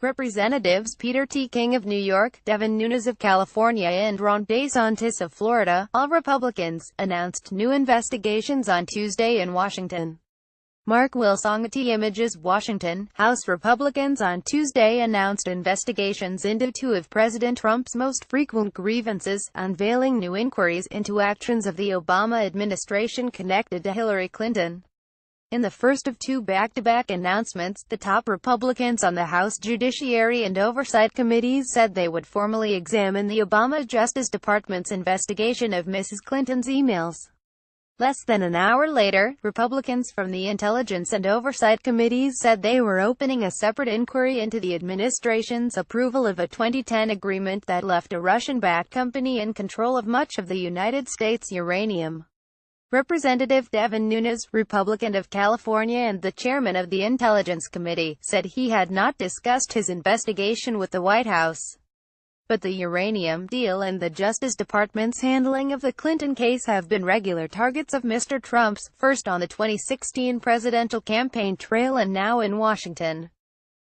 Representatives Peter T. King of New York, Devin Nunes of California and Ron DeSantis of Florida, all Republicans, announced new investigations on Tuesday in Washington. Mark WilsonGetty Images Washington, House Republicans on Tuesday announced investigations into two of President Trump's most frequent grievances, unveiling new inquiries into actions of the Obama administration connected to Hillary Clinton. In the first of two back-to-back announcements, the top Republicans on the House Judiciary and Oversight Committees said they would formally examine the Obama Justice Department's investigation of Mrs. Clinton's emails. Less than an hour later, Republicans from the Intelligence and Oversight Committees said they were opening a separate inquiry into the administration's approval of a 2010 agreement that left a Russian-backed company in control of much of the United States uranium. Representative Devin Nunes, Republican of California and the chairman of the Intelligence Committee, said he had not discussed his investigation with the White House. But the uranium deal and the Justice Department's handling of the Clinton case have been regular targets of Mr. Trump's, first on the 2016 presidential campaign trail and now in Washington.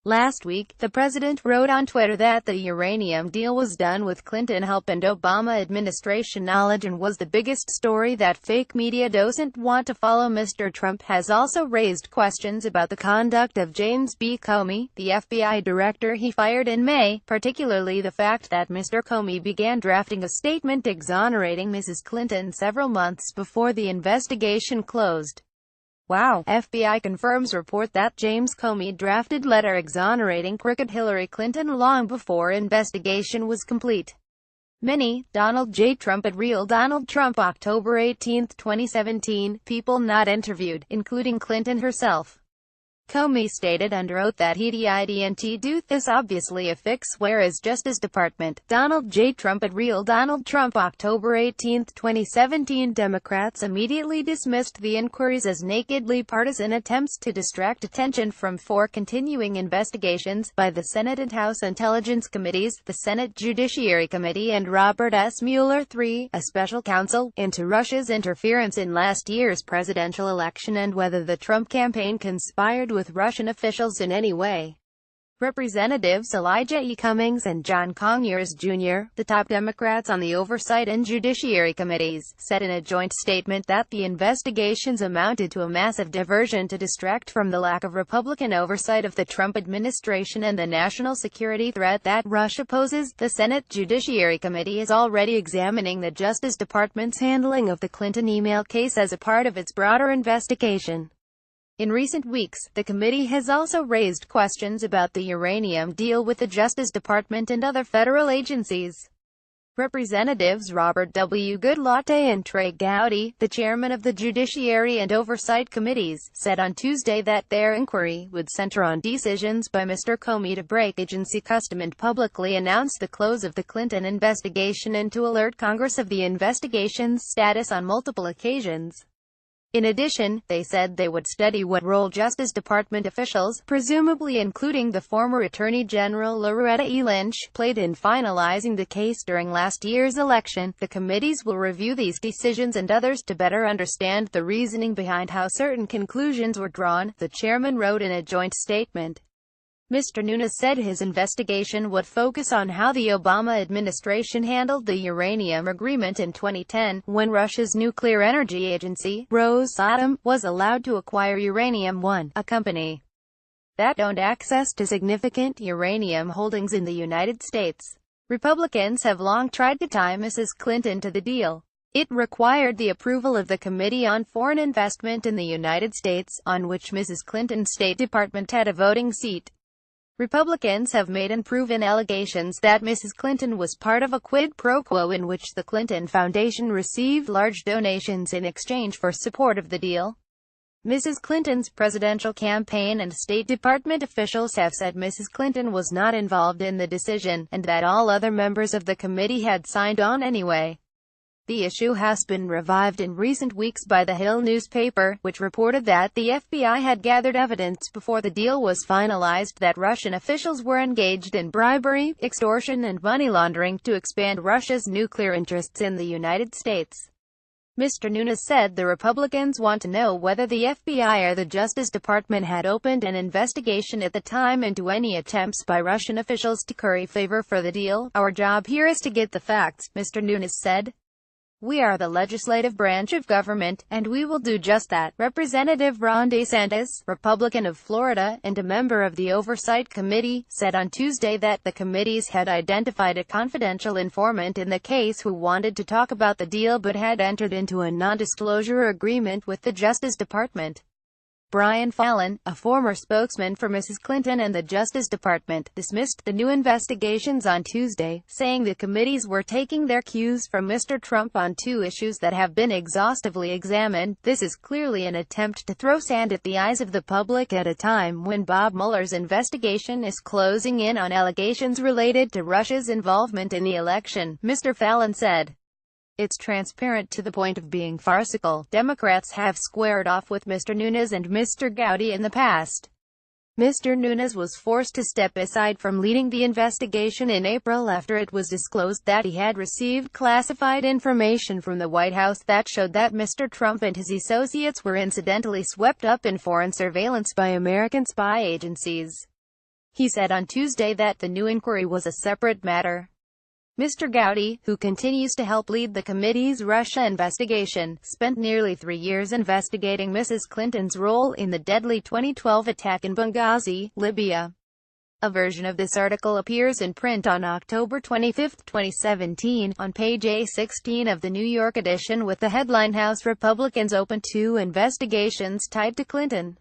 Last week, the president wrote on Twitter that the uranium deal was done with Clinton help and Obama administration knowledge and was the biggest story that fake media doesn't want to follow. Mr. Trump has also raised questions about the conduct of James B. Comey, the FBI director he fired in May, particularly the fact that Mr. Comey began drafting a statement exonerating Mrs. Clinton several months before the investigation closed. Wow. FBI confirms report that James Comey drafted letter exonerating crooked Hillary Clinton long before investigation was complete. Many, Donald J. Trump at Real Donald Trump October 18, 2017, people not interviewed, including Clinton herself. Comey stated under oath that he didn't do this, obviously a fix, whereas Justice Department, Donald J. Trump at Real Donald Trump October 18, 2017 Democrats immediately dismissed the inquiries as nakedly partisan attempts to distract attention from four continuing investigations by the Senate and House Intelligence Committees, the Senate Judiciary Committee and Robert S. Mueller III, a special counsel, into Russia's interference in last year's presidential election and whether the Trump campaign conspired with Russian officials in any way. Representatives Elijah E. Cummings and John Conyers, Jr., the top Democrats on the Oversight and Judiciary Committees, said in a joint statement that the investigations amounted to a massive diversion to distract from the lack of Republican oversight of the Trump administration and the national security threat that Russia poses. The Senate Judiciary Committee is already examining the Justice Department's handling of the Clinton email case as a part of its broader investigation. In recent weeks, the committee has also raised questions about the uranium deal with the Justice Department and other federal agencies. Representatives Robert W. Goodlatte and Trey Gowdy, the chairman of the Judiciary and Oversight Committees, said on Tuesday that their inquiry would center on decisions by Mr. Comey to break agency custom and publicly announce the close of the Clinton investigation and to alert Congress of the investigation's status on multiple occasions. In addition, they said they would study what role Justice Department officials, presumably including the former Attorney General Loretta E. Lynch, played in finalizing the case during last year's election. The committees will review these decisions and others to better understand the reasoning behind how certain conclusions were drawn, the chairman wrote in a joint statement. Mr. Nunes said his investigation would focus on how the Obama administration handled the uranium agreement in 2010, when Russia's nuclear energy agency, Rosatom, was allowed to acquire Uranium One, a company that owned access to significant uranium holdings in the United States. Republicans have long tried to tie Mrs. Clinton to the deal. It required the approval of the Committee on Foreign Investment in the United States, on which Mrs. Clinton's State Department had a voting seat. Republicans have made unproven allegations that Mrs. Clinton was part of a quid pro quo in which the Clinton Foundation received large donations in exchange for support of the deal. Mrs. Clinton's presidential campaign and State Department officials have said Mrs. Clinton was not involved in the decision, and that all other members of the committee had signed on anyway. The issue has been revived in recent weeks by the Hill newspaper, which reported that the FBI had gathered evidence before the deal was finalized that Russian officials were engaged in bribery, extortion and money laundering to expand Russia's nuclear interests in the United States. Mr. Nunes said the Republicans want to know whether the FBI or the Justice Department had opened an investigation at the time into any attempts by Russian officials to curry favor for the deal. "Our job here is to get the facts," Mr. Nunes said. "We are the legislative branch of government, and we will do just that." Representative Ron DeSantis, Republican of Florida, and a member of the Oversight Committee, said on Tuesday that the committees had identified a confidential informant in the case who wanted to talk about the deal but had entered into a non-disclosure agreement with the Justice Department. Brian Fallon, a former spokesman for Mrs. Clinton and the Justice Department, dismissed the new investigations on Tuesday, saying the committees were taking their cues from Mr. Trump on two issues that have been exhaustively examined. "This is clearly an attempt to throw sand at the eyes of the public at a time when Bob Mueller's investigation is closing in on allegations related to Russia's involvement in the election," Mr. Fallon said. "It's transparent to the point of being farcical. Democrats have squared off with Mr. Nunes and Mr. Gowdy in the past." Mr. Nunes was forced to step aside from leading the investigation in April after it was disclosed that he had received classified information from the White House that showed that Mr. Trump and his associates were incidentally swept up in foreign surveillance by American spy agencies. He said on Tuesday that the new inquiry was a separate matter. Mr. Gowdy, who continues to help lead the committee's Russia investigation, spent nearly 3 years investigating Mrs. Clinton's role in the deadly 2012 attack in Benghazi, Libya. A version of this article appears in print on October 25, 2017, on page A16 of the New York edition with the headline "House Republicans Open 2 Investigations Tied to Clinton."